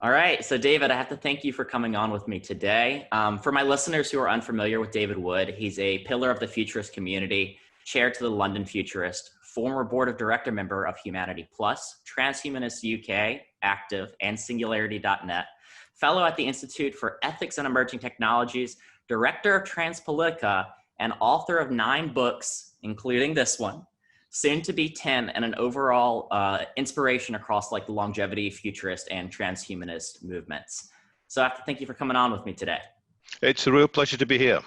All right. So, David, I have to thank you for coming on with me today. For my listeners who are unfamiliar with David Wood, he's a pillar of the Futurist community, chair to the London Futurist, former board of director member of Humanity Plus, Transhumanist UK, active, and Singularity.net, fellow at the Institute for Ethics and Emerging Technologies, director of Transpolitica, and author of 9 books, including this one, soon to be 10, and an overall inspiration across like the longevity, futurist, and transhumanist movements. So I have to thank you for coming on with me today. It's a real pleasure to be here.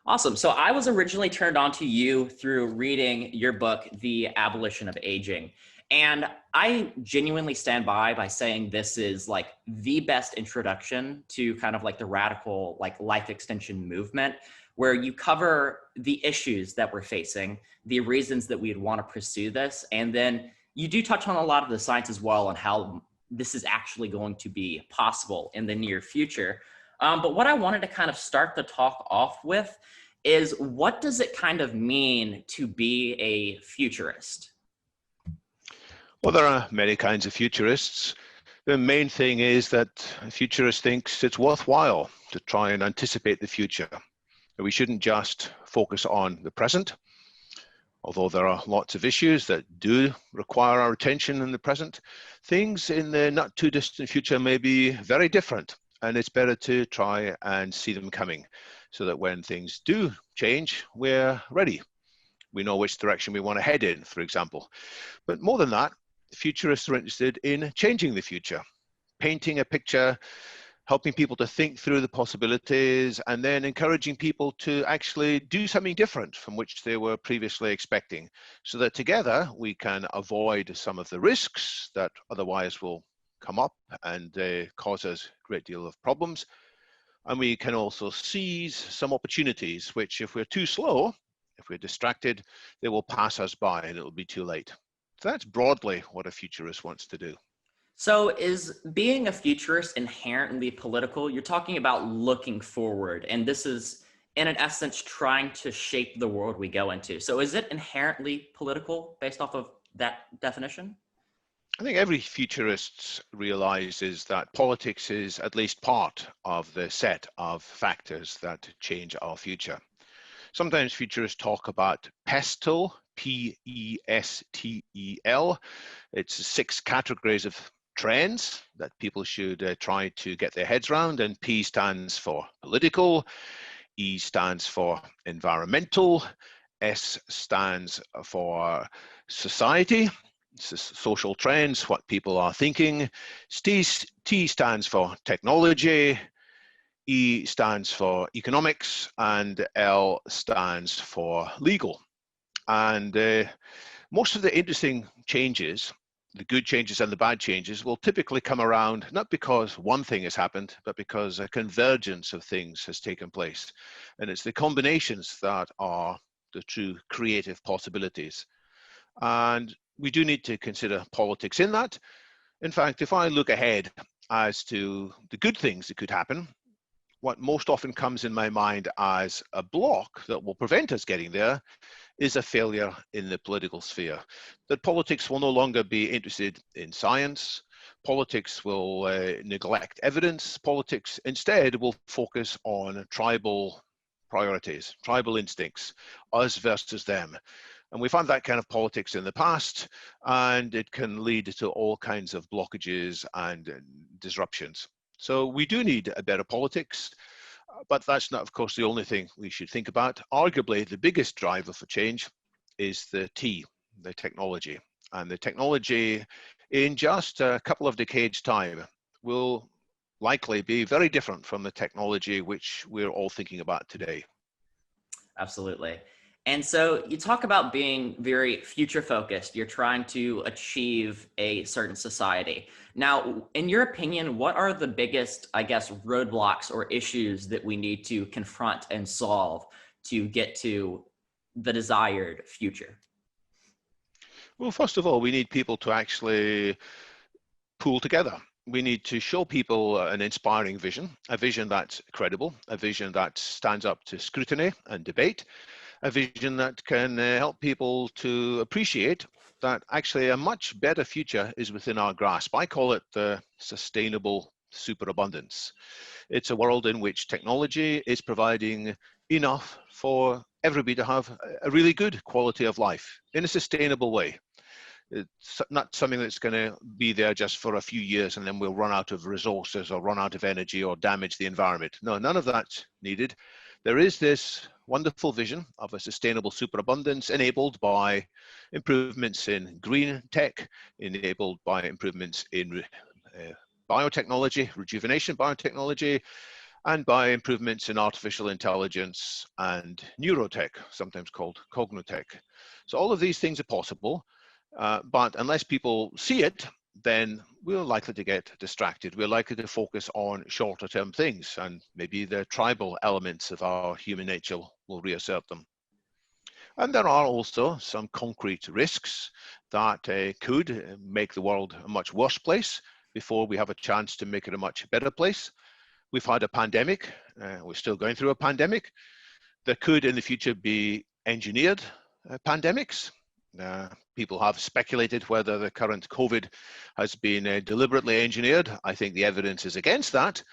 Awesome. So I was originally turned on to you through reading your book, The Abolition of Aging. And I genuinely stand by saying this is like the best introduction to kind of like the radical like life extension movement, where you cover the issues that we're facing, the reasons that we'd want to pursue this, and then you do touch on a lot of the science as well and how this is actually going to be possible in the near future. But what I wanted to kind of start the talk off with is, what does it kind of mean to be a futurist? Well, there are many kinds of futurists. The main thing is that a futurist thinks it's worthwhile to try and anticipate the future. We shouldn't just focus on the present, although there are lots of issues that do require our attention in the present. Things in the not too distant future may be very different, and it's better to try and see them coming so that when things do change, we're ready. We know which direction we want to head in, for example. But more than that, futurists are interested in changing the future, painting a picture, helping people to think through the possibilities, and then encouraging people to actually do something different from which they were previously expecting, so that together we can avoid some of the risks that otherwise will come up and cause us a great deal of problems. And we can also seize some opportunities, which if we're too slow, if we're distracted, they will pass us by and it'll be too late. So that's broadly what a futurist wants to do. So is being a futurist inherently political? You're talking about looking forward, and this is, in essence, trying to shape the world we go into. So is it inherently political based off of that definition? I think every futurist realizes that politics is at least part of the set of factors that change our future. Sometimes futurists talk about PESTEL, P-E-S-T-E-L. It's 6 categories of trends that people should try to get their heads around, and P stands for political, E stands for environmental, S stands for society, social trends, what people are thinking, T stands for technology, E stands for economics, and L stands for legal. And most of the interesting changes, the good changes and the bad changes, will typically come around not because one thing has happened, but because a convergence of things has taken place. And it's the combinations that are the true creative possibilities. And we do need to consider politics in that. In fact, if I look ahead as to the good things that could happen, what most often comes in my mind as a block that will prevent us getting there is a failure in the political sphere. That politics will no longer be interested in science. Politics will neglect evidence. Politics instead will focus on tribal priorities, tribal instincts, us versus them. And we found that kind of politics in the past, and it can lead to all kinds of blockages and disruptions. So we do need a better politics, but that's not, of course, the only thing we should think about. Arguably, the biggest driver for change is the T, the technology. And the technology, in just a couple of decades' time, will likely be very different from the technology which we're all thinking about today. Absolutely. And so you talk about being very future focused. You're trying to achieve a certain society. Now, in your opinion, what are the biggest, I guess, roadblocks or issues that we need to confront and solve to get to the desired future? Well, first of all, we need people to actually pool together. We need to show people an inspiring vision, a vision that's credible, a vision that stands up to scrutiny and debate, a vision that can help people to appreciate that actually a much better future is within our grasp. I call it the sustainable superabundance. It's a world in which technology is providing enough for everybody to have a really good quality of life in a sustainable way. It's not something that's going to be there just for a few years and then we'll run out of resources or run out of energy or damage the environment. No, none of that's needed. There is this wonderful vision of a sustainable superabundance enabled by improvements in green tech, enabled by improvements in biotechnology, rejuvenation biotechnology, and by improvements in artificial intelligence and neurotech, sometimes called cognotech. So all of these things are possible. But unless people see it, then we're likely to get distracted. We're likely to focus on shorter term things, and maybe the tribal elements of our human nature will reassert them. And there are also some concrete risks that could make the world a much worse place before we have a chance to make it a much better place. We've had a pandemic. We're still going through a pandemic. There could in the future be engineered pandemics. People have speculated whether the current COVID has been deliberately engineered. I think the evidence is against that.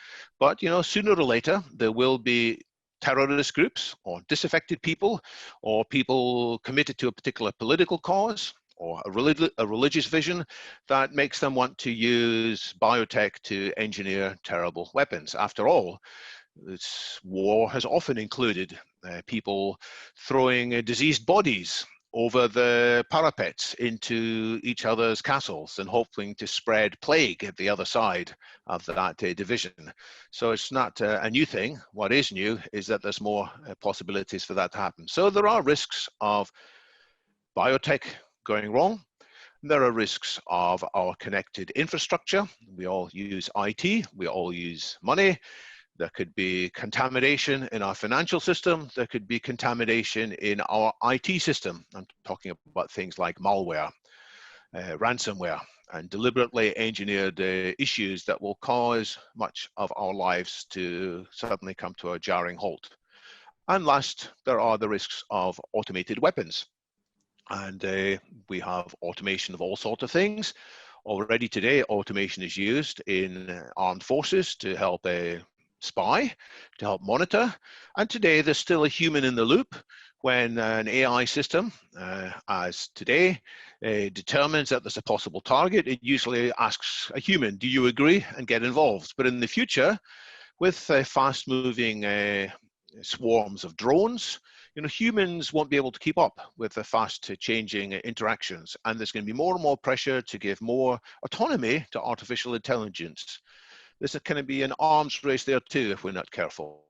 But sooner or later, there will be terrorist groups or disaffected people or people committed to a particular political cause or a religious vision that makes them want to use biotech to engineer terrible weapons. After all, this war has often included people throwing diseased bodies over the parapets into each other's castles and hoping to spread plague at the other side of that division. So it's not a new thing. What is new is that there's more possibilities for that to happen. So there are risks of biotech going wrong. There are risks of our connected infrastructure. We all use IT, we all use money. There could be contamination in our financial system. There could be contamination in our IT system. I'm talking about things like malware, ransomware, and deliberately engineered issues that will cause much of our lives to suddenly come to a jarring halt. And last, there are the risks of automated weapons. And we have automation of all sorts of things. Already today, automation is used in armed forces to help spy, to help monitor. And today there's still a human in the loop when an AI system, as today, determines that there's a possible target. It usually asks a human, do you agree, and get involved. But in the future, with fast moving swarms of drones, humans won't be able to keep up with the fast changing interactions. And there's going to be more and more pressure to give more autonomy to artificial intelligence. There's going to be an arms race there too if we're not careful.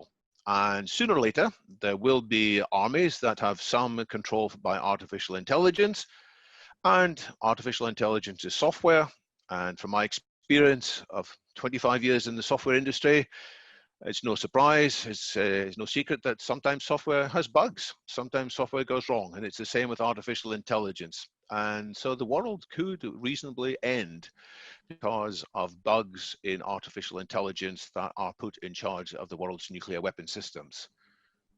And sooner or later, there will be armies that have some control by artificial intelligence. And artificial intelligence is software. And from my experience of 25 years in the software industry, it's no surprise, it's no secret that sometimes software has bugs. Sometimes software goes wrong. And it's the same with artificial intelligence. And so the world could reasonably end because of bugs in artificial intelligence that are put in charge of the world's nuclear weapon systems.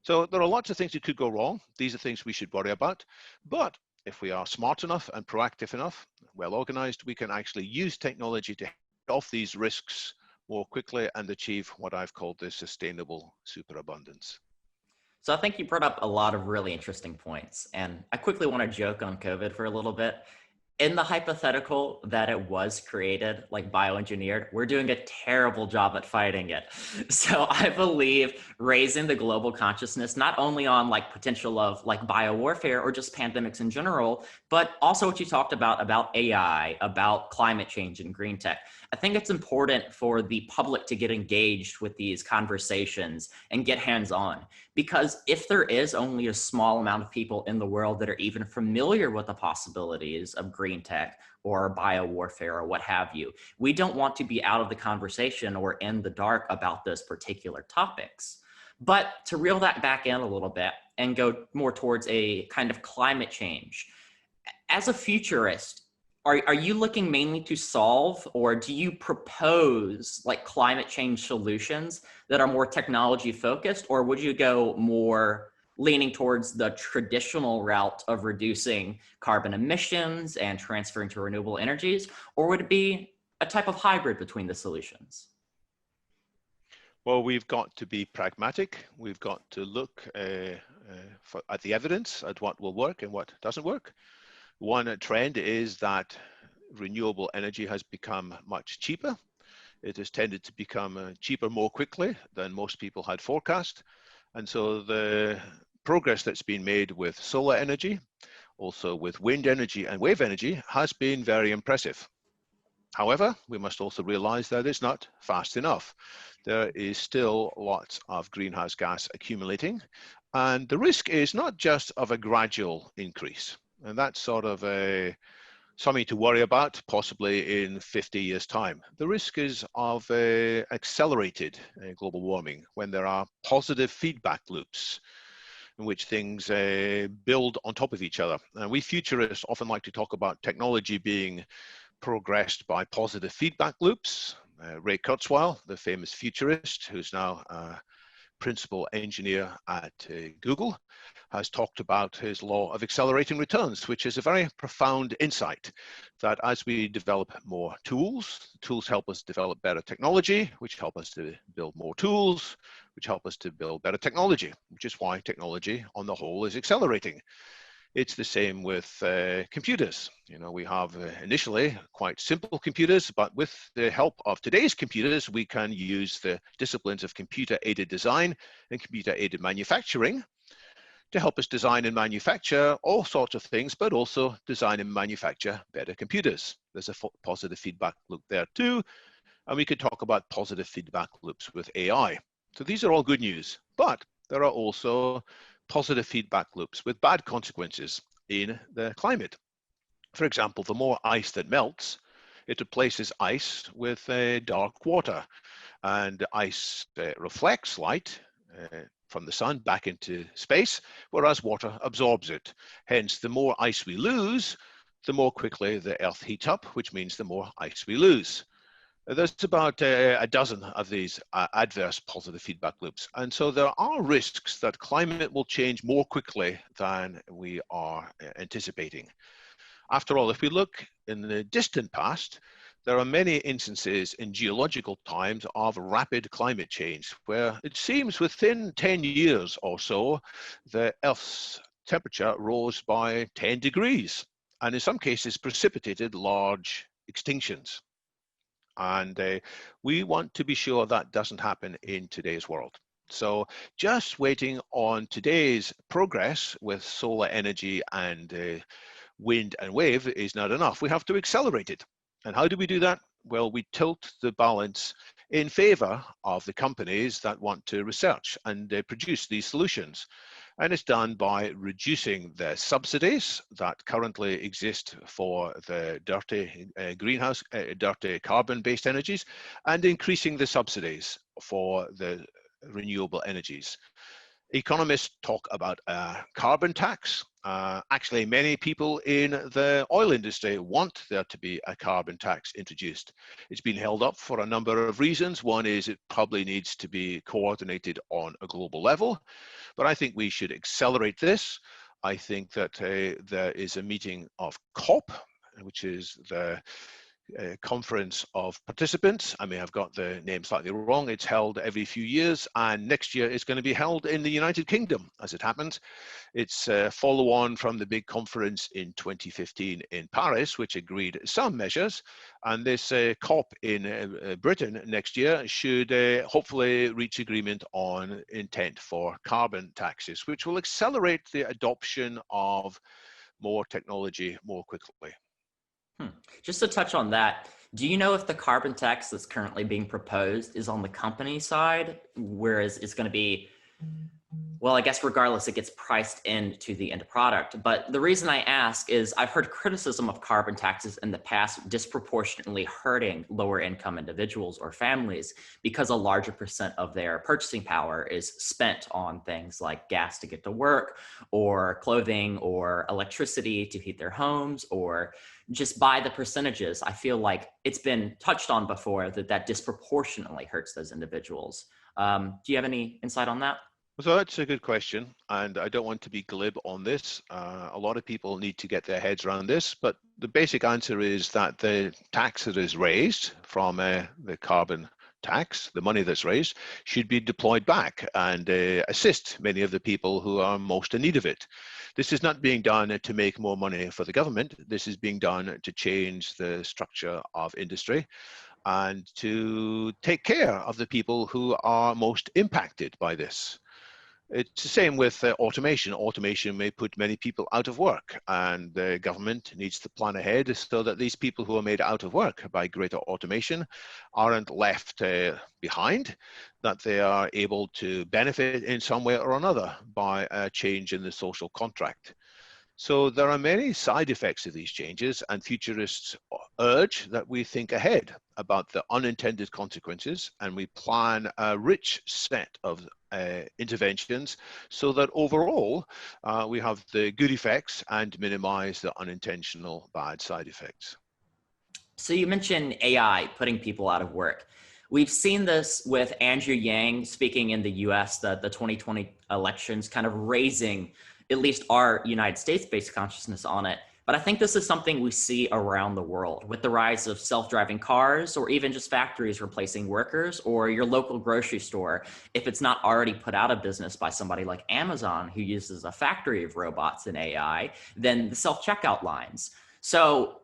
So there are lots of things that could go wrong. These are things we should worry about. But if we are smart enough and proactive enough, well organized, we can actually use technology to head off these risks more quickly and achieve what I've called the sustainable superabundance. So I think you brought up a lot of really interesting points. And I quickly want to joke on COVID for a little bit. In the hypothetical that it was created, like bioengineered, we're doing a terrible job at fighting it. So I believe raising the global consciousness, not only on like potential of like biowarfare or just pandemics in general, but also what you talked about AI, about climate change and green tech. I think it's important for the public to get engaged with these conversations and get hands-on, because if there is only a small amount of people in the world that are even familiar with the possibilities of green tech or biowarfare or what have you, we don't want to be out of the conversation or in the dark about those particular topics. But to reel that back in a little bit and go more towards a kind of climate change, as a futurist, are you looking mainly to solve, or do you propose like climate change solutions that are more technology focused, or would you go more leaning towards the traditional route of reducing carbon emissions and transferring to renewable energies, or would it be a type of hybrid between the solutions? Well, we've got to be pragmatic. We've got to look at the evidence, at what will work and what doesn't work. One trend is that renewable energy has become much cheaper. It has tended to become cheaper more quickly than most people had forecast. And so the progress that's been made with solar energy, also with wind energy and wave energy, has been very impressive. However, we must also realize that it's not fast enough. There is still lots of greenhouse gas accumulating, and the risk is not just of a gradual increase. And that's sort of something to worry about, possibly in 50 years' time. The risk is of accelerated global warming when there are positive feedback loops in which things build on top of each other. And we futurists often like to talk about technology being progressed by positive feedback loops. Ray Kurzweil, the famous futurist, who's now a principal engineer at Google, has talked about his law of accelerating returns, which is a very profound insight that as we develop more tools, tools help us develop better technology, which help us to build more tools, which help us to build better technology, which is why technology on the whole is accelerating. It's the same with computers. You know, we have initially quite simple computers, but with the help of today's computers, we can use the disciplines of computer-aided design and computer-aided manufacturing to help us design and manufacture all sorts of things, but also design and manufacture better computers. There's a positive feedback loop there too. And we could talk about positive feedback loops with AI. So these are all good news, but there are also positive feedback loops with bad consequences in the climate. For example, the more ice that melts, it replaces ice with dark water, and ice reflects light from the sun back into space, whereas water absorbs it. Hence, the more ice we lose, the more quickly the Earth heats up, which means the more ice we lose. There's about a dozen of these adverse positive feedback loops. And so there are risks that climate will change more quickly than we are anticipating. After all, if we look in the distant past, there are many instances in geological times of rapid climate change, where it seems within 10 years or so, the Earth's temperature rose by 10 degrees, and in some cases precipitated large extinctions. And we want to be sure that doesn't happen in today's world. So just waiting on today's progress with solar energy and wind and wave is not enough. We have to accelerate it. And how do we do that? Well, we tilt the balance in favor of the companies that want to research and produce these solutions. And it's done by reducing the subsidies that currently exist for the dirty dirty carbon-based energies, and increasing the subsidies for the renewable energies. Economists talk about a carbon tax. Actually, many people in the oil industry want there to be a carbon tax introduced. It's been held up for a number of reasons. One is it probably needs to be coordinated on a global level, but I think we should accelerate this. I think that there is a meeting of COP, which is the conference of participants. I may have got the name slightly wrong. It's held every few years, and next year it's going to be held in the United Kingdom, as it happens. It's a follow-on from the big conference in 2015 in Paris, which agreed some measures, and this COP in Britain next year should hopefully reach agreement on intent for carbon taxes, which will accelerate the adoption of more technology more quickly. Just to touch on that, do you know if the carbon tax that's currently being proposed is on the company side, whereas it's going to be, well, I guess regardless, it gets priced into the end product. But the reason I ask is I've heard criticism of carbon taxes in the past disproportionately hurting lower income individuals or families because a larger percent of their purchasing power is spent on things like gas to get to work, or clothing, or electricity to heat their homes, or just by the percentages. I feel like it's been touched on before that disproportionately hurts those individuals. Do you have any insight on that? So that's a good question, and I don't want to be glib on this. A lot of people need to get their heads around this, but the basic answer is that the tax that is raised from the carbon tax, the money that's raised, should be deployed back and assist many of the people who are most in need of it. This is not being done to make more money for the government. This is being done to change the structure of industry and to take care of the people who are most impacted by this. It's the same with automation. Automation may put many people out of work, and the government needs to plan ahead so that these people who are made out of work by greater automation aren't left behind, that they are able to benefit in some way or another by a change in the social contract. So there are many side effects of these changes, and futurists urge that we think ahead about the unintended consequences and we plan a rich set of interventions so that overall we have the good effects and minimize the unintentional bad side effects. So you mentioned AI putting people out of work. We've seen this with Andrew Yang speaking in the US, the 2020 elections, kind of raising at least our United States-based consciousness on it. But I think this is something we see around the world with the rise of self-driving cars, or even just factories replacing workers, or your local grocery store, if it's not already put out of business by somebody like Amazon, who uses a factory of robots and AI, then the self-checkout lines. So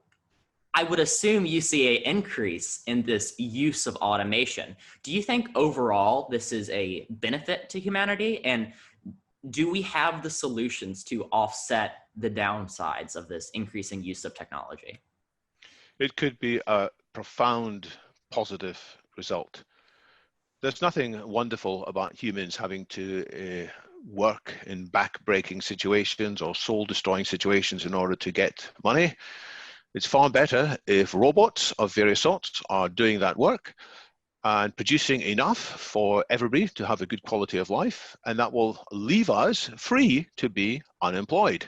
I would assume you see an increase in this use of automation. Do you think overall this is a benefit to humanity? And do we have the solutions to offset the downsides of this increasing use of technology? It could be a profound positive result. There's nothing wonderful about humans having to work in back-breaking situations or soul-destroying situations in order to get money. It's far better if robots of various sorts are doing that work and producing enough for everybody to have a good quality of life, and that will leave us free to be unemployed.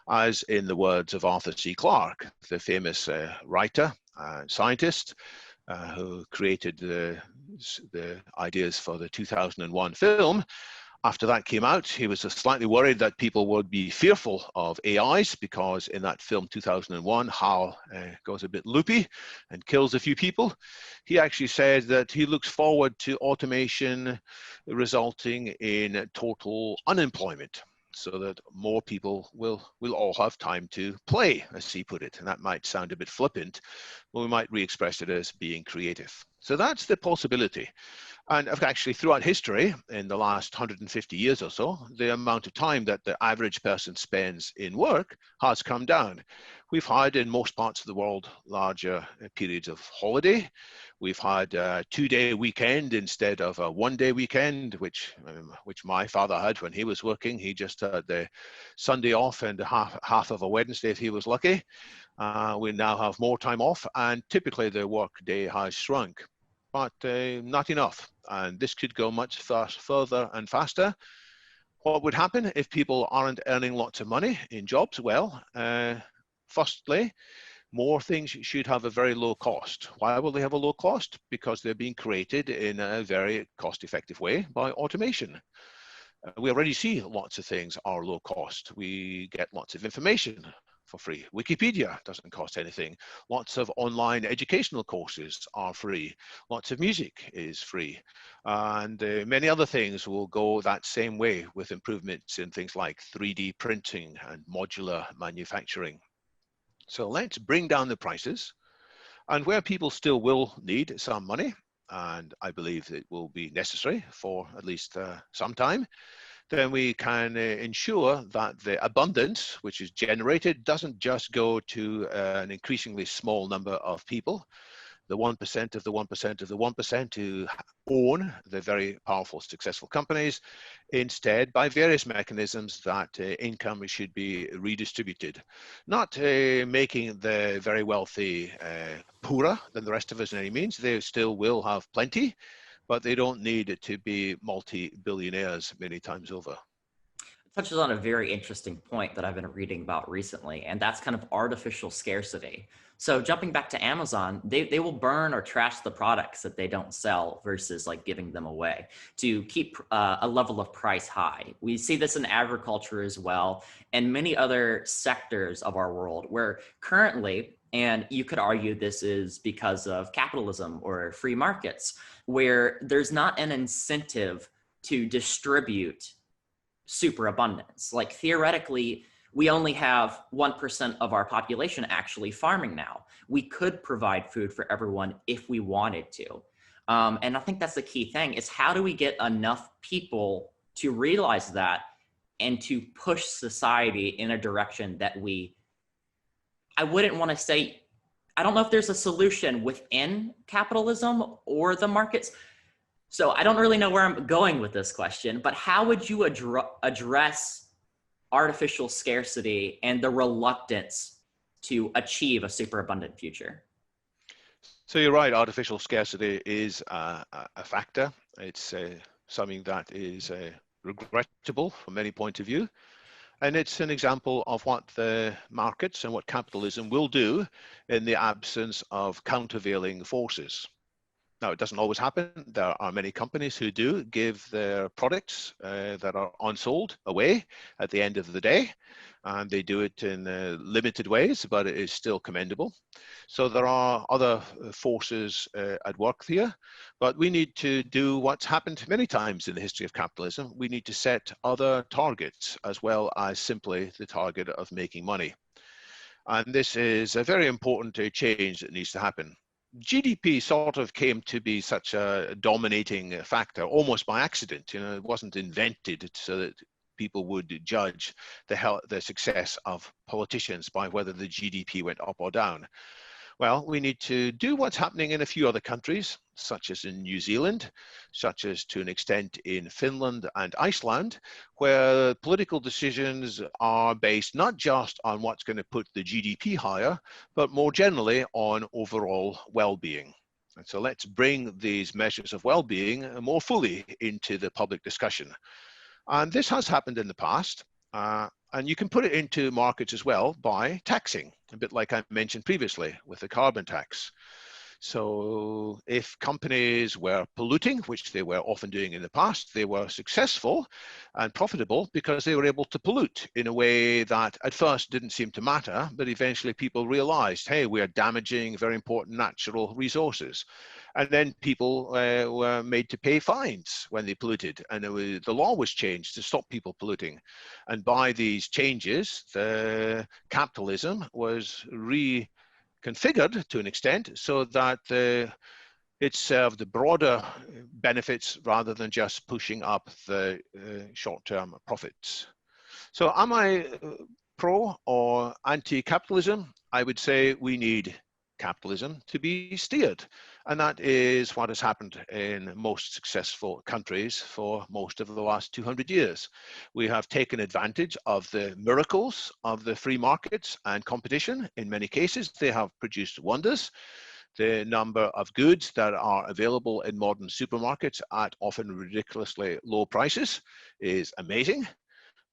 As in the words of Arthur C. Clarke, the famous writer and scientist who created the ideas for the 2001 film. After that came out, he was slightly worried that people would be fearful of AIs because in that film 2001, Hal goes a bit loopy and kills a few people. He actually said that he looks forward to automation resulting in total unemployment, so that more people will all have time to play, as he put it. And that might sound a bit flippant, but we might re-express it as being creative. So that's the possibility. And actually, throughout history, in the last 150 years or so, the amount of time that the average person spends in work has come down. We've had, in most parts of the world, larger periods of holiday. We've had a 2-day weekend instead of a 1-day weekend, which my father had when he was working. He just had the Sunday off and half of a Wednesday if he was lucky. We now have more time off, and typically the work day has shrunk, but not enough. And this could go much further and faster. What would happen if people aren't earning lots of money in jobs? Well, firstly, more things should have a very low cost. Why will they have a low cost? Because they're being created in a very cost-effective way by automation. We already see lots of things are low cost. We get lots of information for free. Wikipedia doesn't cost anything. Lots of online educational courses are free. Lots of music is free. And many other things will go that same way with improvements in things like 3D printing and modular manufacturing. So let's bring down the prices. And where people still will need some money, and I believe it will be necessary for at least some time, then we can ensure that the abundance which is generated doesn't just go to an increasingly small number of people, the 1% of the 1% of the 1% who own the very powerful, successful companies. Instead, by various mechanisms, that income should be redistributed, not making the very wealthy poorer than the rest of us in any means. They still will have plenty, but they don't need to be multi-billionaires many times over. touches on a very interesting point that I've been reading about recently, and that's kind of artificial scarcity. So jumping back to Amazon, they will burn or trash the products that they don't sell versus like giving them away to keep a level of price high. We see this in agriculture as well, and many other sectors of our world where currently, and you could argue this is because of capitalism or free markets, where there's not an incentive to distribute superabundance. Like theoretically, we only have 1% of our population actually farming now. We could provide food for everyone if we wanted to. And I think that's the key thing is how do we get enough people to realize that and to push society in a direction that I wouldn't want to say, I don't know if there's a solution within capitalism or the markets. So I don't really know where I'm going with this question, but how would you address artificial scarcity and the reluctance to achieve a superabundant future? So you're right, artificial scarcity is a factor. It's something that is regrettable from many points of view. And it's an example of what the markets and what capitalism will do in the absence of countervailing forces. Now, it doesn't always happen. There are many companies who do give their products that are unsold away at the end of the day, and they do it in limited ways, but it is still commendable. So there are other forces at work here, but we need to do what's happened many times in the history of capitalism. We need to set other targets as well as simply the target of making money. And this is a very important change that needs to happen. GDP sort of came to be such a dominating factor almost by accident. You know, it wasn't invented so that people would judge the success of politicians by whether the GDP went up or down. Well, we need to do what's happening in a few other countries, such as in New Zealand, such as to an extent in Finland and Iceland, where political decisions are based not just on what's going to put the GDP higher, but more generally on overall well-being. And so let's bring these measures of well-being more fully into the public discussion. And this has happened in the past. And you can put it into markets as well by taxing, a bit like I mentioned previously with the carbon tax. So if companies were polluting, which they were often doing in the past, they were successful and profitable because they were able to pollute in a way that at first didn't seem to matter, but eventually people realized, hey, we are damaging very important natural resources. And then people were made to pay fines when they polluted, and the law was changed to stop people polluting. And by these changes, the capitalism was reconfigured to an extent so that it served the broader benefits rather than just pushing up the short-term profits. So am I pro or anti-capitalism? I would say we need capitalism to be steered. And that is what has happened in most successful countries for most of the last 200 years. We have taken advantage of the miracles of the free markets and competition. In many cases, they have produced wonders. The number of goods that are available in modern supermarkets at often ridiculously low prices is amazing.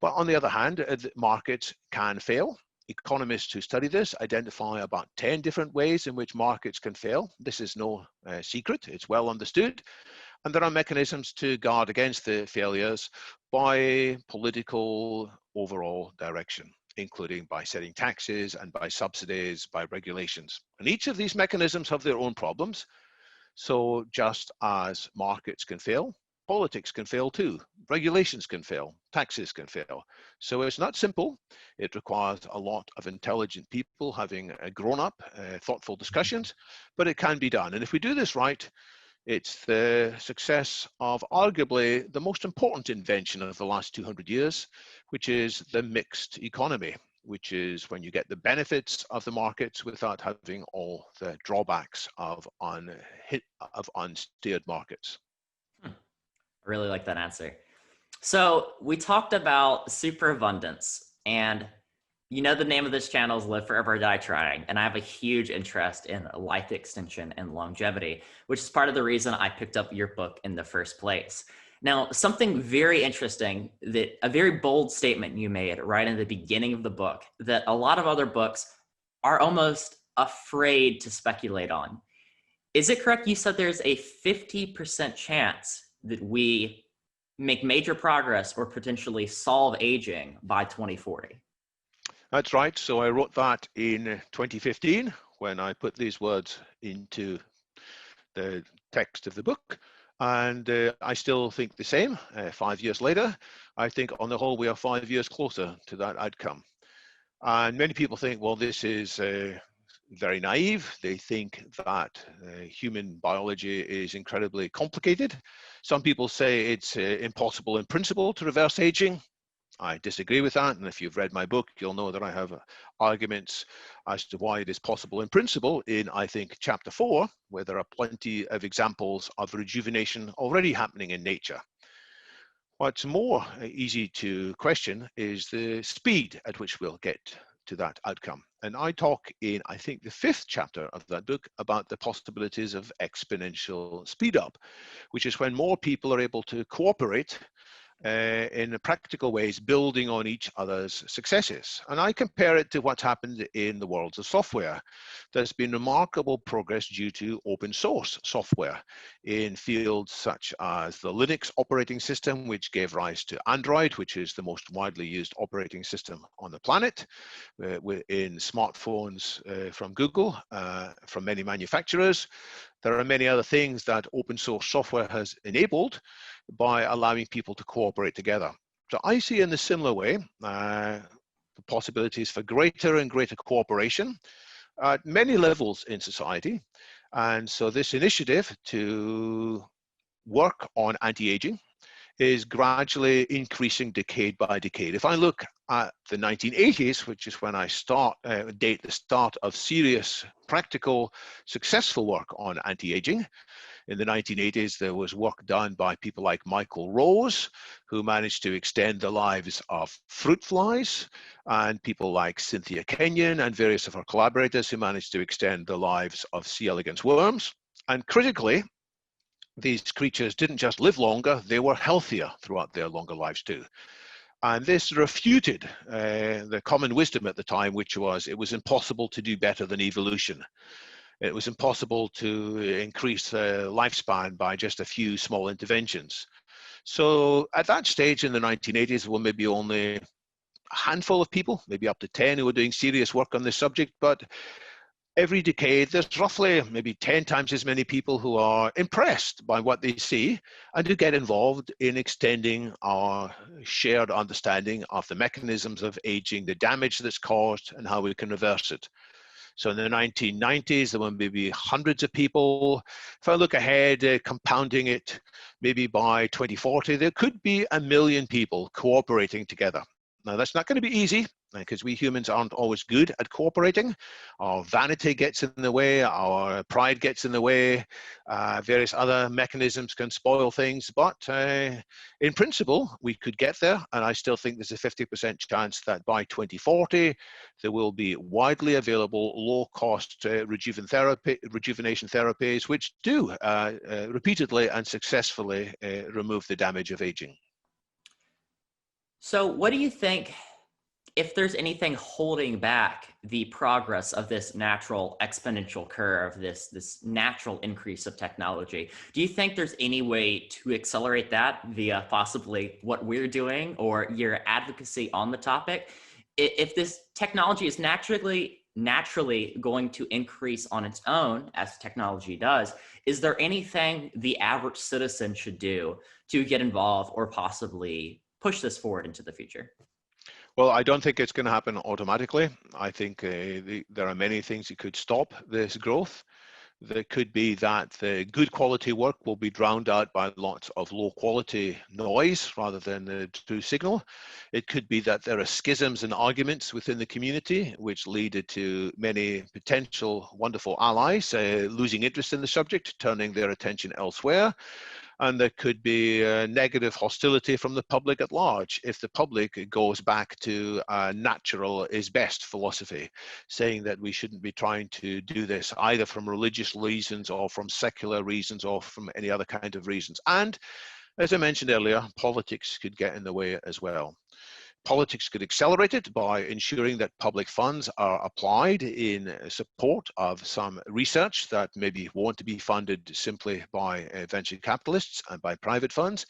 But on the other hand, markets can fail. Economists who study this identify about 10 different ways in which markets can fail. This is no secret, it's well understood. And there are mechanisms to guard against the failures by political overall direction, including by setting taxes and by subsidies, by regulations. And each of these mechanisms have their own problems. So just as markets can fail, politics can fail too. Regulations can fail, taxes can fail. So it's not simple. It requires a lot of intelligent people having grown up, thoughtful discussions, but it can be done. And if we do this right, it's the success of arguably the most important invention of the last 200 years, which is the mixed economy, which is when you get the benefits of the markets without having all the drawbacks of unsteered markets. I really like that answer. So we talked about superabundance, and you know the name of this channel is Live Forever, Die Trying, and I have a huge interest in life extension and longevity, which is part of the reason I picked up your book in the first place. Now, something very interesting, that a very bold statement you made right in the beginning of the book, that a lot of other books are almost afraid to speculate on. Is it correct you said there's a 50% chance that we make major progress or potentially solve aging by 2040? That's right. So I wrote that in 2015 when I put these words into the text of the book. And I still think the same 5 years later. I think on the whole, we are 5 years closer to that outcome. And many people think, well, this is very naive. They think that human biology is incredibly complicated. Some people say it's impossible in principle to reverse aging. I disagree with that, and if you've read my book, you'll know that I have arguments as to why it is possible in principle in, I think, chapter 4, where there are plenty of examples of rejuvenation already happening in nature. What's more easy to question is the speed at which we'll get to that outcome. And I talk in, I think, the 5th chapter of that book about the possibilities of exponential speed up, which is when more people are able to cooperate in practical ways, building on each other's successes. And I compare it to what's happened in the world of software. There's been remarkable progress due to open source software in fields such as the Linux operating system, which gave rise to Android, which is the most widely used operating system on the planet, in smartphones from Google, from many manufacturers. There are many other things that open source software has enabled by allowing people to cooperate together. So I see in a similar way the possibilities for greater and greater cooperation at many levels in society. And so this initiative to work on anti-aging is gradually increasing decade by decade. If I look at the 1980s, which is when I date the start of serious, practical, successful work on anti-aging. In the 1980s, there was work done by people like Michael Rose, who managed to extend the lives of fruit flies, and people like Cynthia Kenyon and various of her collaborators who managed to extend the lives of C. elegans worms. And critically, these creatures didn't just live longer, they were healthier throughout their longer lives too. And this refuted the common wisdom at the time, which was it was impossible to do better than evolution. It was impossible to increase lifespan by just a few small interventions. So at that stage in the 1980s, there were maybe only a handful of people, maybe up to 10, who were doing serious work on this subject. But every decade, there's roughly maybe 10 times as many people who are impressed by what they see and who get involved in extending our shared understanding of the mechanisms of aging, the damage that's caused, and how we can reverse it. So in the 1990s, there were maybe hundreds of people. If I look ahead, compounding it, maybe by 2040, there could be 1 million people cooperating together. Now, that's not going to be easy because we humans aren't always good at cooperating. Our vanity gets in the way, our pride gets in the way, various other mechanisms can spoil things. But in principle, we could get there. And I still think there's a 50% chance that by 2040, there will be widely available low-cost rejuvenation therapies, which do repeatedly and successfully remove the damage of aging. So what do you think, if there's anything holding back the progress of this natural exponential curve, this natural increase of technology? Do you think there's any way to accelerate that via possibly what we're doing or your advocacy on the topic? If this technology is naturally going to increase on its own, as technology does, is there anything the average citizen should do to get involved or possibly push this forward into the future? Well, I don't think it's going to happen automatically. I think there are many things that could stop this growth. There could be that the good quality work will be drowned out by lots of low quality noise rather than the true signal. It could be that there are schisms and arguments within the community which lead to many potential wonderful allies losing interest in the subject, turning their attention elsewhere. And there could be negative hostility from the public at large if the public goes back to natural is best philosophy, saying that we shouldn't be trying to do this either from religious reasons or from secular reasons or from any other kind of reasons. And As I mentioned earlier, politics could get in the way as well. Politics could accelerate it by ensuring that public funds are applied in support of some research that maybe want to be funded simply by venture capitalists and by private funds.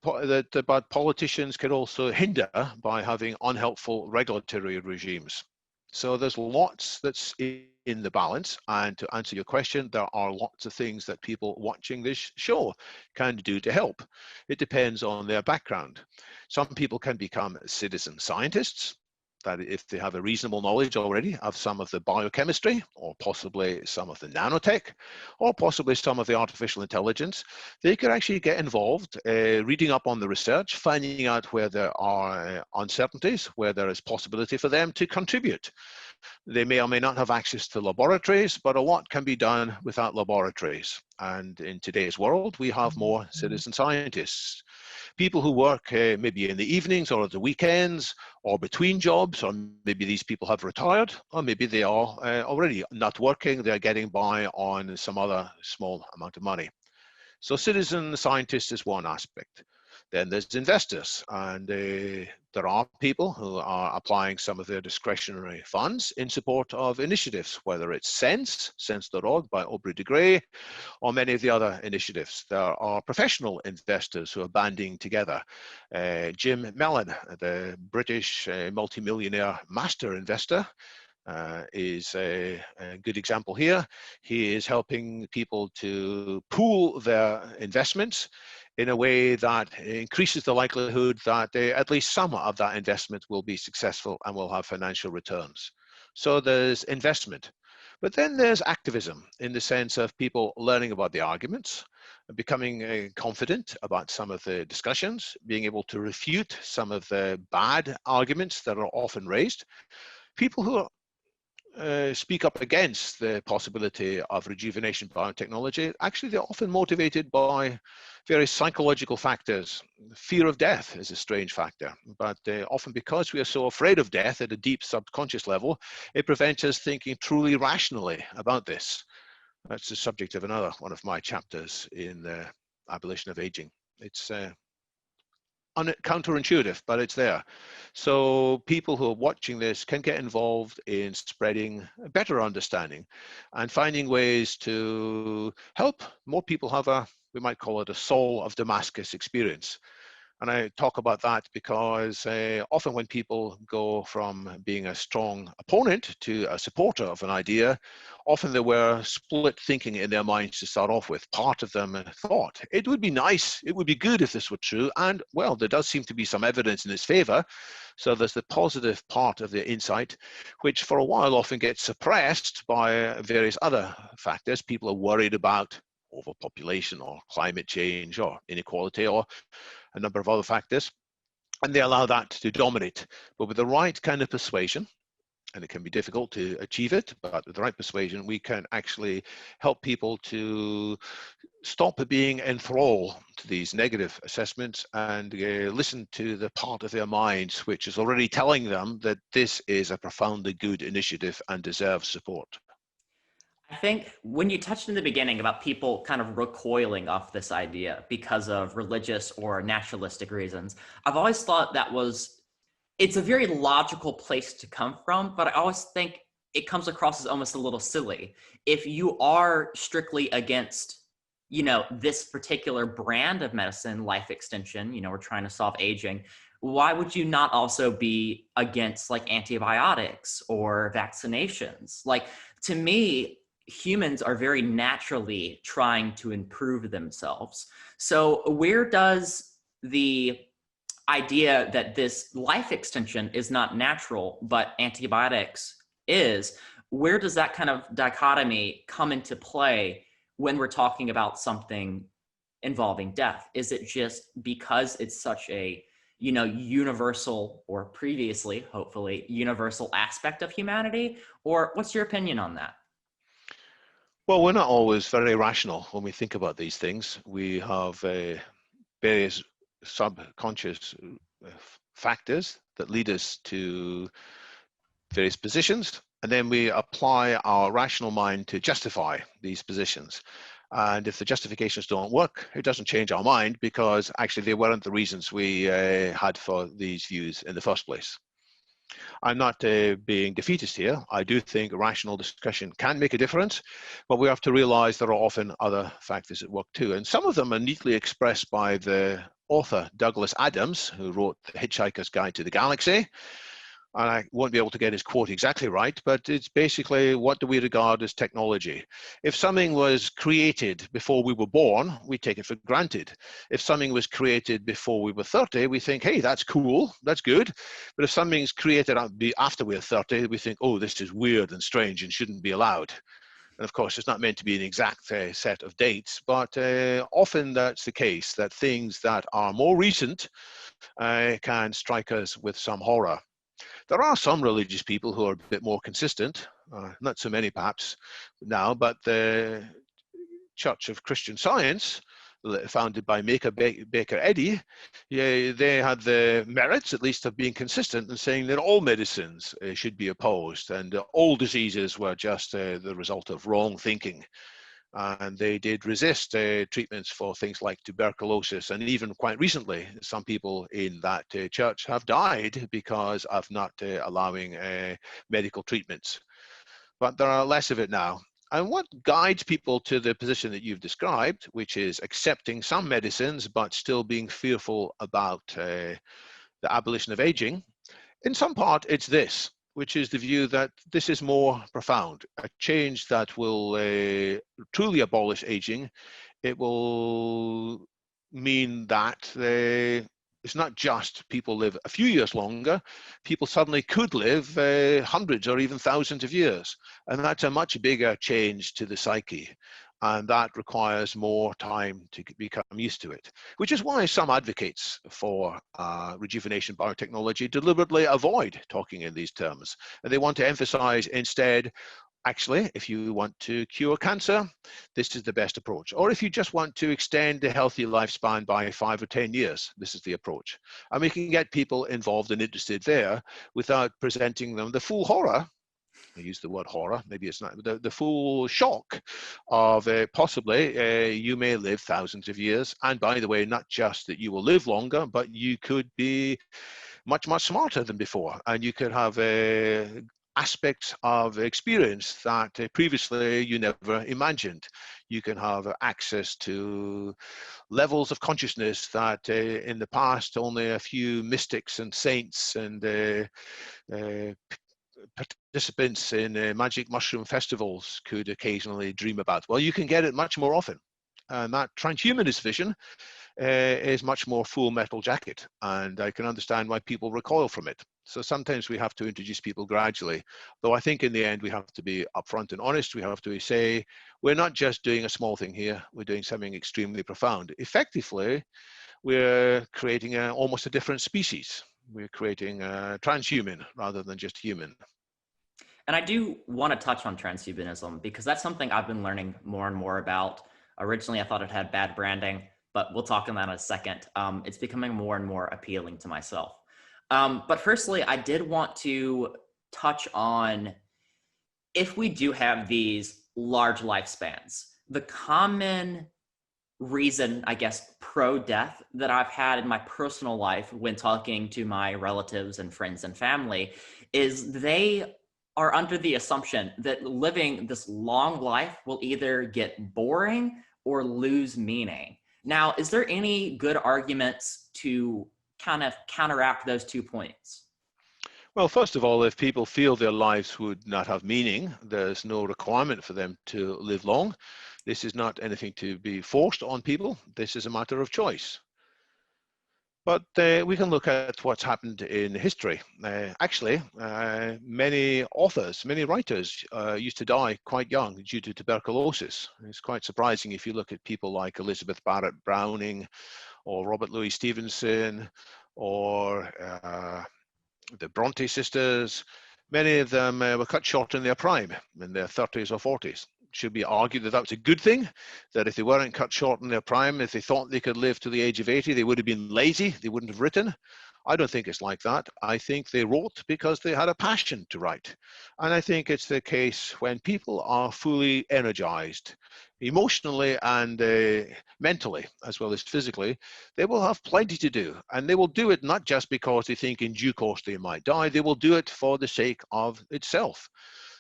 But politicians can also hinder by having unhelpful regulatory regimes. So there's lots that's in the balance. And to answer your question, there are lots of things that people watching this show can do to help. It depends on their background. Some people can become citizen scientists, that if they have a reasonable knowledge already of some of the biochemistry, or possibly some of the nanotech, or possibly some of the artificial intelligence, they could actually get involved, reading up on the research, finding out where there are uncertainties, where there is possibility for them to contribute. They may or may not have access to laboratories, but a lot can be done without laboratories. And in today's world, we have more citizen scientists. People who work maybe in the evenings or at the weekends or between jobs, or maybe these people have retired, or maybe they are already not working, they're getting by on some other small amount of money. So citizen scientist is one aspect. Then there's investors, and there are people who are applying some of their discretionary funds in support of initiatives, whether it's sense.org by Aubrey de Grey, or many of the other initiatives. There are professional investors who are banding together. Jim Mellon, the British multimillionaire master investor, is a good example here. He is helping people to pool their investments in a way that increases the likelihood that at least some of that investment will be successful and will have financial returns. So there's investment. But then there's activism, in the sense of people learning about the arguments, becoming confident about some of the discussions, being able to refute some of the bad arguments that are often raised. People who speak up against the possibility of rejuvenation biotechnology, actually they're often motivated by various psychological factors. Fear of death is a strange factor, but often because we are so afraid of death at a deep subconscious level, it prevents us thinking truly rationally about this. That's the subject of another one of my chapters in the Abolition of Aging. It's counterintuitive, but it's there. So people who are watching this can get involved in spreading a better understanding and finding ways to help more people have we might call it a soul of Damascus experience. And I talk about that because often when people go from being a strong opponent to a supporter of an idea, often there were split thinking in their minds to start off with. Part of them thought, it would be nice, it would be good if this were true. And well, there does seem to be some evidence in its favor. So there's the positive part of the insight, which for a while often gets suppressed by various other factors. People are worried about overpopulation or climate change or inequality or a number of other factors, and they allow that to dominate. But with the right kind of persuasion, and it can be difficult to achieve it, but with the right persuasion, we can actually help people to stop being enthralled to these negative assessments and listen to the part of their minds which is already telling them that this is a profoundly good initiative and deserves support. I think when you touched in the beginning about people kind of recoiling off this idea because of religious or naturalistic reasons, I've always thought it's a very logical place to come from, but I always think it comes across as almost a little silly. If you are strictly against, this particular brand of medicine, life extension, we're trying to solve aging, why would you not also be against like antibiotics or vaccinations? Like, to me, humans are very naturally trying to improve themselves. So where does the idea that this life extension is not natural, but antibiotics is, where does that kind of dichotomy come into play when we're talking about something involving death? Is it just because it's such a, universal, or previously, hopefully, universal aspect of humanity? Or what's your opinion on that? Well, we're not always very rational when we think about these things. We have various subconscious factors that lead us to various positions, and then we apply our rational mind to justify these positions. And if the justifications don't work, it doesn't change our mind, because actually they weren't the reasons we had for these views in the first place. I'm not being defeatist here. I do think rational discussion can make a difference, but we have to realize there are often other factors at work too. And some of them are neatly expressed by the author, Douglas Adams, who wrote The Hitchhiker's Guide to the Galaxy. And I won't be able to get his quote exactly right, but it's basically, what do we regard as technology? If something was created before we were born, we take it for granted. If something was created before we were 30, we think, hey, that's cool, that's good. But if something's created after we're 30, we think, oh, this is weird and strange and shouldn't be allowed. And of course, it's not meant to be an exact set of dates, but often that's the case, that things that are more recent can strike us with some horror. There are some religious people who are a bit more consistent, not so many perhaps now, but the Church of Christian Science, founded by Baker Eddy, they had the merits, at least, of being consistent and saying that all medicines should be opposed, and all diseases were just the result of wrong thinking. And they did resist treatments for things like tuberculosis. And even quite recently, some people in that church have died because of not allowing medical treatments. But there are less of it now. And what guides people to the position that you've described, which is accepting some medicines, but still being fearful about the abolition of aging, in some part, it's this, which is the view that this is more profound, a change that will truly abolish aging. It will mean that it's not just people live a few years longer, people suddenly could live hundreds or even thousands of years. And that's a much bigger change to the psyche. And that requires more time to become used to it, which is why some advocates for rejuvenation biotechnology deliberately avoid talking in these terms. And they want to emphasize instead, actually, if you want to cure cancer, this is the best approach. Or if you just want to extend a healthy lifespan by 5 or 10 years, this is the approach. And we can get people involved and interested there without presenting them the full horror. I use the word horror, maybe it's not, the full shock of possibly you may live thousands of years. And by the way, not just that you will live longer, but you could be much, much smarter than before. And you could have aspects of experience that previously you never imagined. You can have access to levels of consciousness that in the past only a few mystics and saints and participants in magic mushroom festivals could occasionally dream about. Well, you can get it much more often. And that transhumanist vision is much more Full Metal Jacket. And I can understand why people recoil from it. So sometimes we have to introduce people gradually. Though I think in the end, we have to be upfront and honest. We have to say, we're not just doing a small thing here. We're doing something extremely profound. Effectively, we're creating almost a different species. We're creating a transhuman rather than just human. And I do want to touch on transhumanism because that's something I've been learning more and more about. Originally, I thought it had bad branding, but we'll talk on that in a second. It's becoming more and more appealing to myself. But firstly, I did want to touch on, if we do have these large lifespans, the common reason, I guess, pro-death that I've had in my personal life when talking to my relatives and friends and family is they are under the assumption that living this long life will either get boring or lose meaning. Now, is there any good arguments to kind of counteract those 2 points? Well, first of all, if people feel their lives would not have meaning, there's no requirement for them to live long. This is not anything to be forced on people. This is a matter of choice. But we can look at what's happened in history. Actually, many authors, many writers used to die quite young due to tuberculosis. It's quite surprising if you look at people like Elizabeth Barrett Browning or Robert Louis Stevenson or the Bronte sisters. Many of them were cut short in their prime, in their 30s or 40s. should we argue that that's a good thing? That if they weren't cut short in their prime, if they thought they could live to the age of 80, they would have been lazy, they wouldn't have written? I don't think it's like that. I think they wrote because they had a passion to write. And I think it's the case when people are fully energized, emotionally and mentally, as well as physically, they will have plenty to do. And they will do it not just because they think in due course they might die, they will do it for the sake of itself.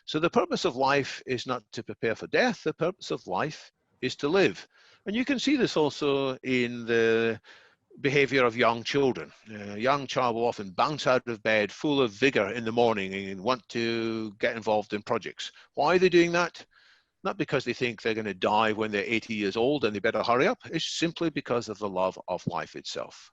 So the purpose of life is not to prepare for death. The purpose of life is to live. And you can see this also in the behavior of young children. A young child will often bounce out of bed full of vigor in the morning and want to get involved in projects. Why are they doing that? Not because they think they're going to die when they're 80 years old and they better hurry up. It's simply because of the love of life itself.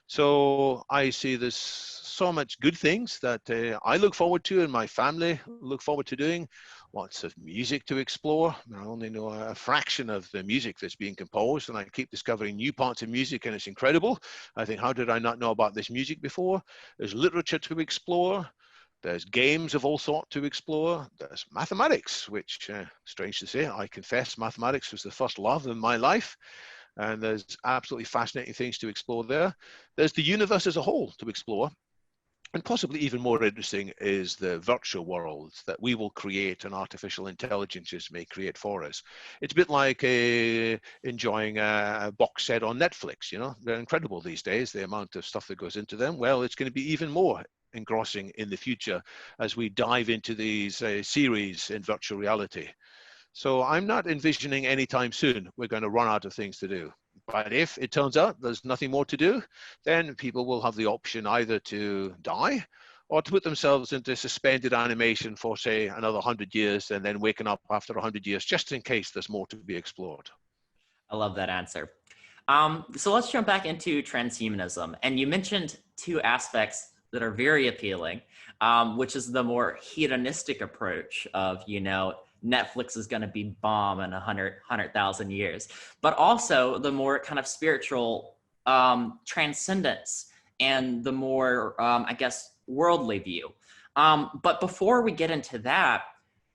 So I see there's so much good things that I look forward to and my family look forward to doing. Lots of music to explore. I only know a fraction of the music that's being composed, and I keep discovering new parts of music, and it's incredible. I think, how did I not know about this music before? There's literature to explore. There's games of all sorts to explore. There's mathematics, which, strange to say, I confess mathematics was the first love in my life. And there's absolutely fascinating things to explore there. There's the universe as a whole to explore. And possibly even more interesting is the virtual worlds that we will create and artificial intelligences may create for us. It's a bit like enjoying a box set on Netflix. You know, they're incredible these days, the amount of stuff that goes into them. Well, it's going to be even more engrossing in the future as we dive into these series in virtual reality. So I'm not envisioning anytime soon we're going to run out of things to do. But if it turns out there's nothing more to do, then people will have the option either to die or to put themselves into suspended animation for, say, another 100 years and then waking up after 100 years, just in case there's more to be explored. I love that answer. So let's jump back into transhumanism. And you mentioned two aspects that are very appealing, which is the more hedonistic approach of, you know, Netflix is going to be bomb in 100,000 years, but also the more kind of spiritual transcendence and the more, I guess, worldly view. But before we get into that,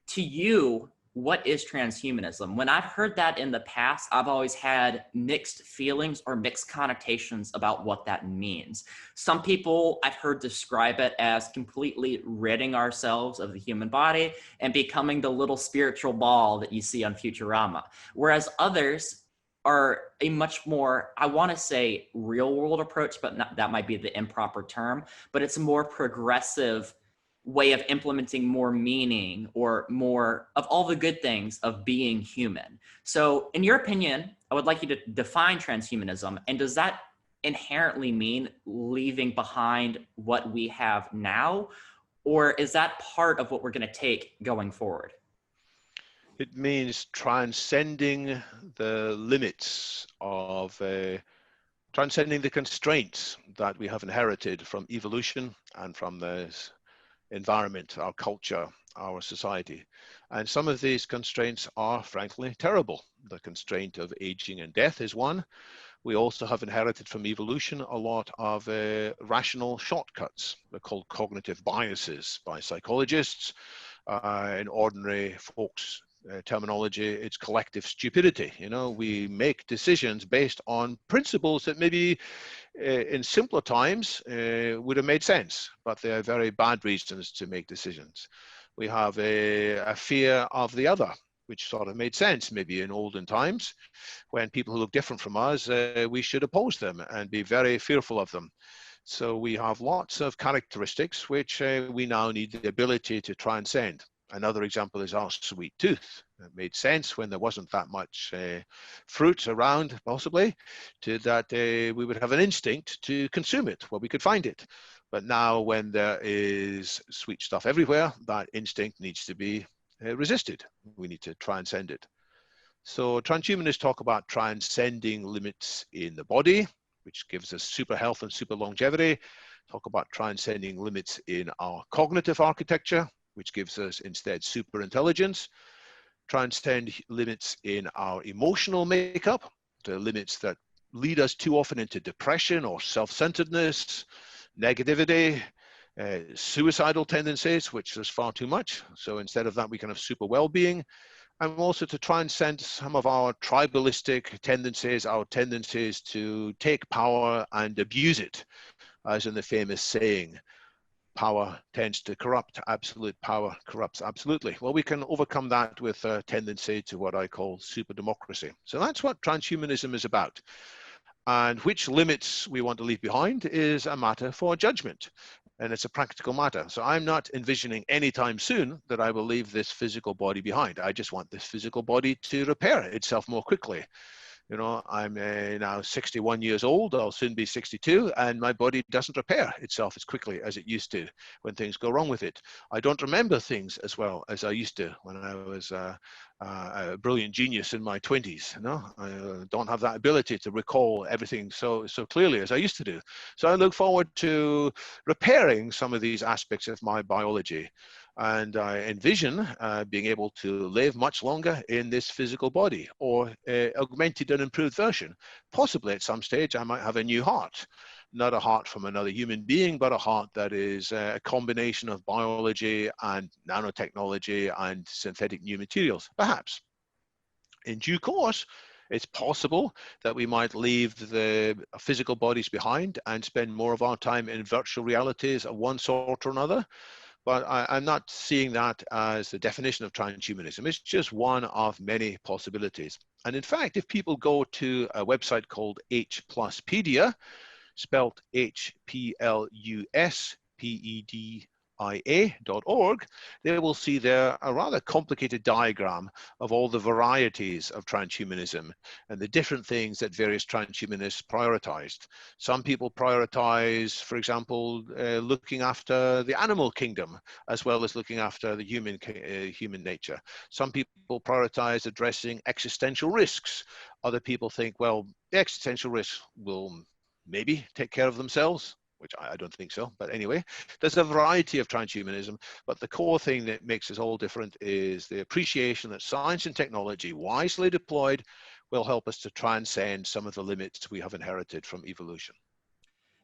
to you, what is transhumanism? When I've heard that in the past, I've always had mixed feelings or mixed connotations about what that means. Some people I've heard describe it as completely ridding ourselves of the human body and becoming the little spiritual ball that you see on Futurama. Whereas others are a much more, I want to say, real world approach, but not, that might be the improper term, but it's a more progressive way of implementing more meaning or more of all the good things of being human. So in your opinion, I would like you to define transhumanism. And does that inherently mean leaving behind what we have now? Or is that part of what we're going to take going forward? It means transcending the limits of, transcending the constraints that we have inherited from evolution and from the environment, our culture, our society. And some of these constraints are frankly terrible. The constraint of aging and death is one. We also have inherited from evolution a lot of rational shortcuts. They're called cognitive biases by psychologists. In ordinary folks' terminology, it's collective stupidity. You know, we make decisions based on principles that maybe in simpler times would have made sense, but they are very bad reasons to make decisions. We have a fear of the other, which sort of made sense maybe in olden times. When people who look different from us, we should oppose them and be very fearful of them. So we have lots of characteristics which we now need the ability to transcend. Another example is our sweet tooth. It made sense when there wasn't that much fruit around, possibly, that we would have an instinct to consume it where we could find it. But now when there is sweet stuff everywhere, that instinct needs to be resisted. We need to transcend it. So transhumanists talk about transcending limits in the body, which gives us super health and super longevity. Talk about transcending limits in our cognitive architecture, which gives us instead super intelligence. Transcend limits in our emotional makeup, the limits that lead us too often into depression or self-centeredness, negativity, suicidal tendencies, which is far too much. So instead of that, we can have super well-being. and also to transcend some of our tribalistic tendencies, our tendencies to take power and abuse it, as in the famous saying, power tends to corrupt, absolute power corrupts absolutely. Well, we can overcome that with a tendency to what I call super democracy. So that's what transhumanism is about. And which limits we want to leave behind is a matter for judgment. And it's a practical matter. So I'm not envisioning anytime soon that I will leave this physical body behind. I just want this physical body to repair itself more quickly. You know, I'm now 61 years old. I'll soon be 62, and my body doesn't repair itself as quickly as it used to when things go wrong with it. I don't remember things as well as I used to when I was a brilliant genius in my 20s. You know, I don't have that ability to recall everything so clearly as I used to do. So I look forward to repairing some of these aspects of my biology. And I envision being able to live much longer in this physical body, or augmented and improved version. Possibly at some stage I might have a new heart, not a heart from another human being, but a heart that is a combination of biology and nanotechnology and synthetic new materials, perhaps. In due course, it's possible that we might leave the physical bodies behind and spend more of our time in virtual realities of one sort or another. But I'm not seeing that as the definition of transhumanism. It's just one of many possibilities. And in fact, if people go to a website called H+pedia, spelled HPLUSPEDIA.org, they will see there a rather complicated diagram of all the varieties of transhumanism and the different things that various transhumanists prioritized. Some people prioritize, for example, looking after the animal kingdom as well as looking after the human nature. Some people prioritize addressing existential risks. Other people think, well, the existential risks will maybe take care of themselves, which I don't think so. But anyway, there's a variety of transhumanism, but the core thing that makes us all different is the appreciation that science and technology, wisely deployed, will help us to transcend some of the limits we have inherited from evolution.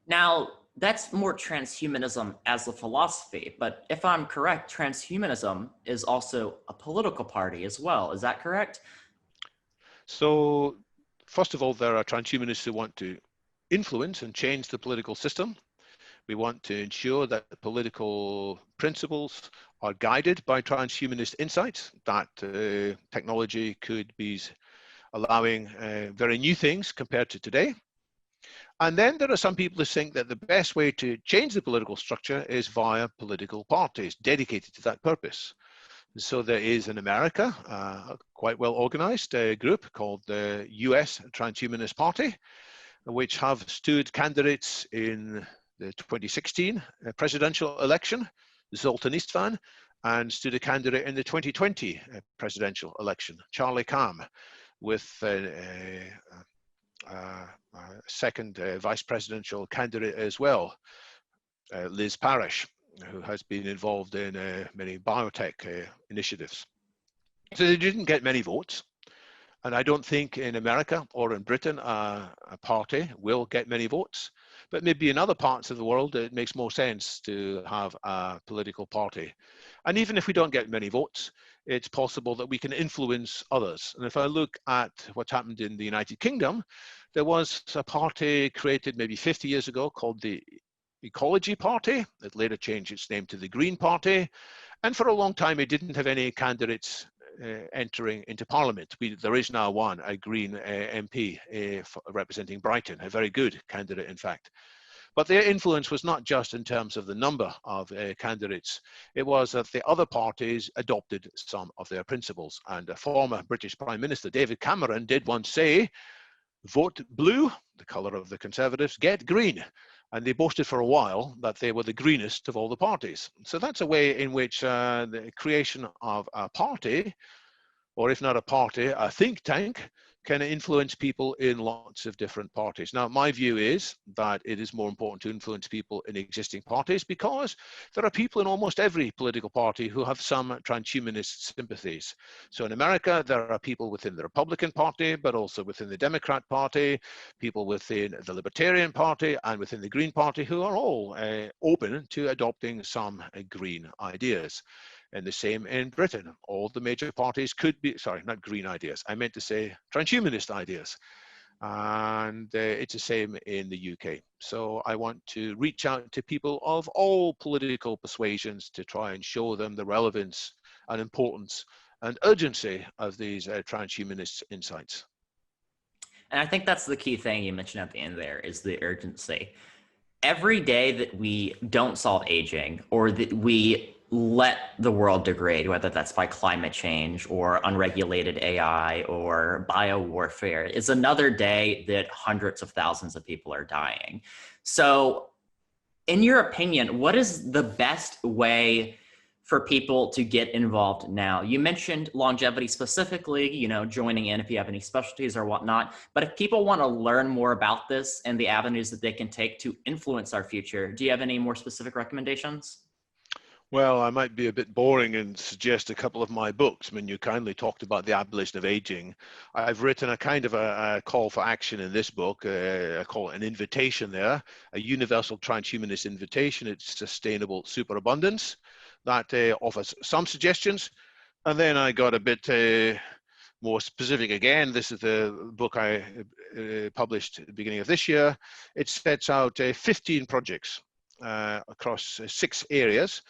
Now, that's more transhumanism as a philosophy, but if I'm correct, transhumanism is also a political party as well. Is that correct? So, first of all, there are transhumanists who want to influence and change the political system. We want to ensure that the political principles are guided by transhumanist insights, that technology could be allowing very new things compared to today. And then there are some people who think that the best way to change the political structure is via political parties dedicated to that purpose. So there is in America a quite well organized group called the US Transhumanist Party, which have stood candidates in the 2016 presidential election, Zoltan Istvan, and stood a candidate in the 2020 presidential election, Charlie Kam, with a second vice presidential candidate as well, Liz Parrish, who has been involved in many biotech initiatives. So they didn't get many votes. And I don't think in America or in Britain a party will get many votes. But maybe in other parts of the world, it makes more sense to have a political party. And even if we don't get many votes, it's possible that we can influence others. And if I look at what's happened in the United Kingdom, there was a party created maybe 50 years ago called the Ecology Party. It later changed its name to the Green Party. And for a long time, it didn't have any candidates entering into Parliament. There is now one, a Green MP representing Brighton, a very good candidate, in fact. But their influence was not just in terms of the number of candidates. It was that the other parties adopted some of their principles. And a former British Prime Minister, David Cameron, did once say, vote blue, the colour of the Conservatives, get green. And they boasted for a while that they were the greenest of all the parties. So that's a way in which the creation of a party, or if not a party, a think tank, can influence people in lots of different parties. Now, my view is that it is more important to influence people in existing parties because there are people in almost every political party who have some transhumanist sympathies. So in America, there are people within the Republican Party, but also within the Democrat Party, people within the Libertarian Party and within the Green Party who are all open to adopting some green ideas. And the same in Britain. All the major parties could be, sorry, not green ideas. I meant to say transhumanist ideas. And it's the same in the UK. So I want to reach out to people of all political persuasions to try and show them the relevance and importance and urgency of these transhumanist insights. And I think that's the key thing you mentioned at the end there is the urgency. Every day that we don't solve aging or that we let the world degrade, whether that's by climate change or unregulated AI or biowarfare, is another day that hundreds of thousands of people are dying. So, in your opinion, what is the best way for people to get involved now? You mentioned longevity specifically, you know, joining in if you have any specialties or whatnot. But if people want to learn more about this and the avenues that they can take to influence our future, do you have any more specific recommendations? Well, I might be a bit boring and suggest a couple of my books. I mean, you kindly talked about the abolition of aging. I've written a kind of a call for action in this book. I call it an invitation there, a universal transhumanist invitation. It's sustainable superabundance that offers some suggestions. And then I got a bit more specific again. This is the book I published at the beginning of this year. It sets out 15 projects across 6 areas,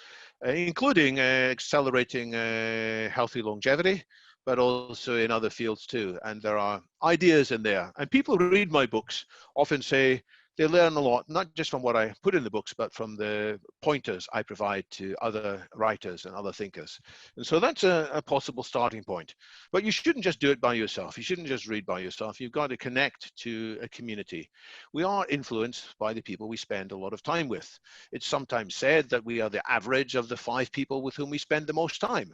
including accelerating healthy longevity, but also in other fields too. And there are ideas in there. And people who read my books often say they learn a lot, not just from what I put in the books, but from the pointers I provide to other writers and other thinkers. And so that's a possible starting point. But you shouldn't just do it by yourself. You shouldn't just read by yourself. You've got to connect to a community. We are influenced by the people we spend a lot of time with. It's sometimes said that we are the average of the 5 people with whom we spend the most time.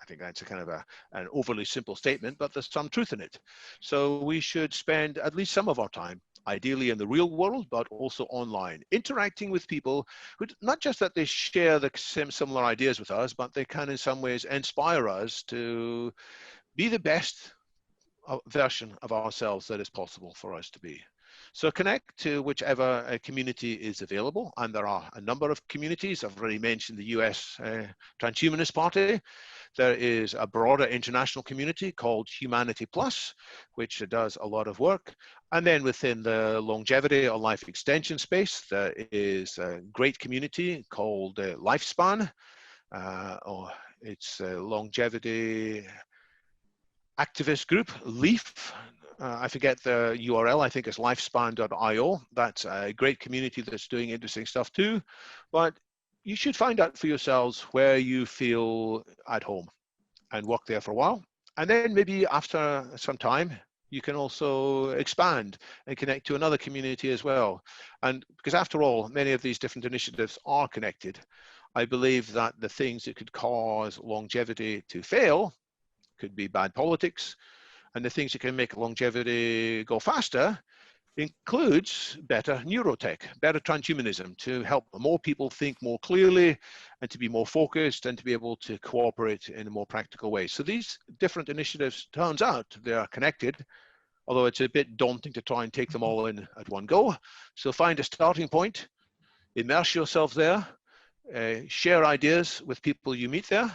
I think that's a kind of an overly simple statement, but there's some truth in it. So we should spend at least some of our time, ideally in the real world, but also online, interacting with people who, not just that they share the similar ideas with us, but they can in some ways inspire us to be the best version of ourselves that is possible for us to be. So connect to whichever community is available, and there are a number of communities. I've already mentioned the US Transhumanist Party. There is a broader international community called Humanity Plus, which does a lot of work. And then within the longevity or life extension space, there is a great community called Lifespan, or it's longevity activist group, LEAF. I forget the URL, I think it's lifespan.io. That's a great community that's doing interesting stuff too. But you should find out for yourselves where you feel at home and work there for a while. And then maybe after some time, you can also expand and connect to another community as well. And because after all, many of these different initiatives are connected. I believe that the things that could cause longevity to fail could be bad politics, and the things that can make longevity go faster includes better neurotech, better transhumanism to help more people think more clearly and to be more focused and to be able to cooperate in a more practical way. So these different initiatives, turns out they are connected, although it's a bit daunting to try and take them all in at one go. So find a starting point, immerse yourself there, share ideas with people you meet there,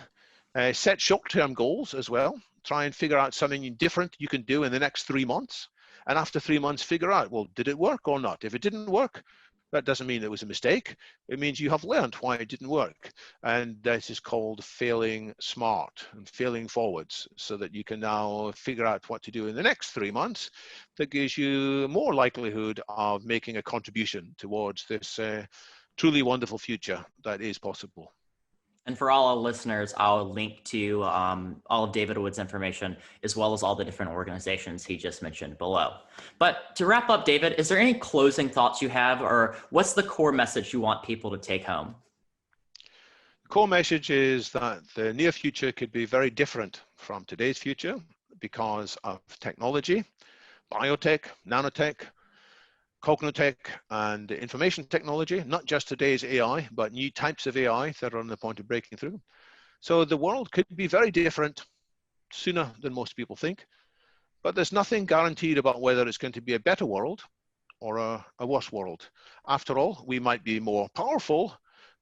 set short-term goals as well. Try and figure out something different you can do in the next 3 months. And after 3 months, figure out, well, did it work or not? If it didn't work, that doesn't mean it was a mistake. It means you have learned why it didn't work. And this is called failing smart and failing forwards, so that you can now figure out what to do in the next 3 months that gives you more likelihood of making a contribution towards this truly wonderful future that is possible. And for all our listeners, I'll link to all of David Wood's information, as well as all the different organizations he just mentioned below. But to wrap up, David, is there any closing thoughts you have, or what's the core message you want people to take home? The core message is that the near future could be very different from today's future because of technology, biotech, nanotech, cognitech, and information technology, not just today's AI, but new types of AI that are on the point of breaking through. So the world could be very different sooner than most people think, but there's nothing guaranteed about whether it's going to be a better world or a worse world. After all, we might be more powerful,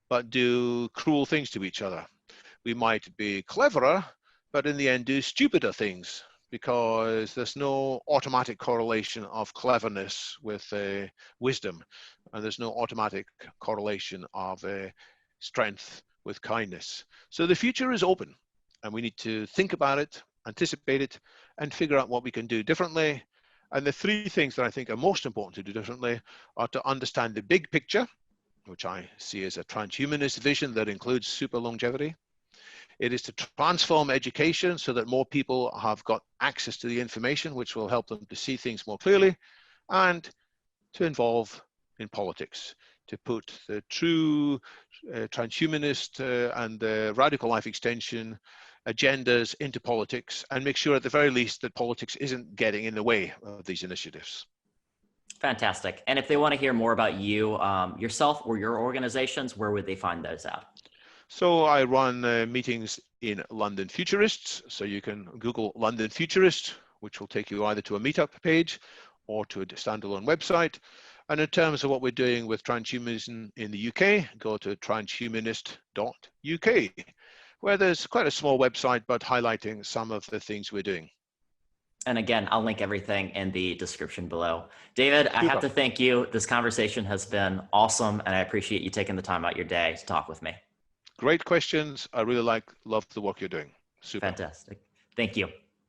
but do cruel things to each other. we might be cleverer, but in the end do stupider things, because there's no automatic correlation of cleverness with wisdom, and there's no automatic correlation of strength with kindness. So the future is open, and we need to think about it, anticipate it, and figure out what we can do differently. And the three things that I think are most important to do differently are to understand the big picture, which I see as a transhumanist vision that includes super longevity. It is to transform education so that more people have got access to the information, which will help them to see things more clearly, and to involve in politics, to put the true transhumanist and radical life extension agendas into politics, and make sure at the very least that politics isn't getting in the way of these initiatives. Fantastic. And if they want to hear more about you, yourself or your organizations, where would they find those out? So I run meetings in London Futurists. So you can Google London Futurist, which will take you either to a meetup page or to a standalone website. And in terms of what we're doing with transhumanism in the UK, go to transhumanist.uk, where there's quite a small website, but highlighting some of the things we're doing. And again, I'll link everything in the description below. David, I have to thank you. This conversation has been awesome, and I appreciate you taking the time out your day to talk with me. Great questions. I really love the work you're doing. Super. Fantastic. Thank you.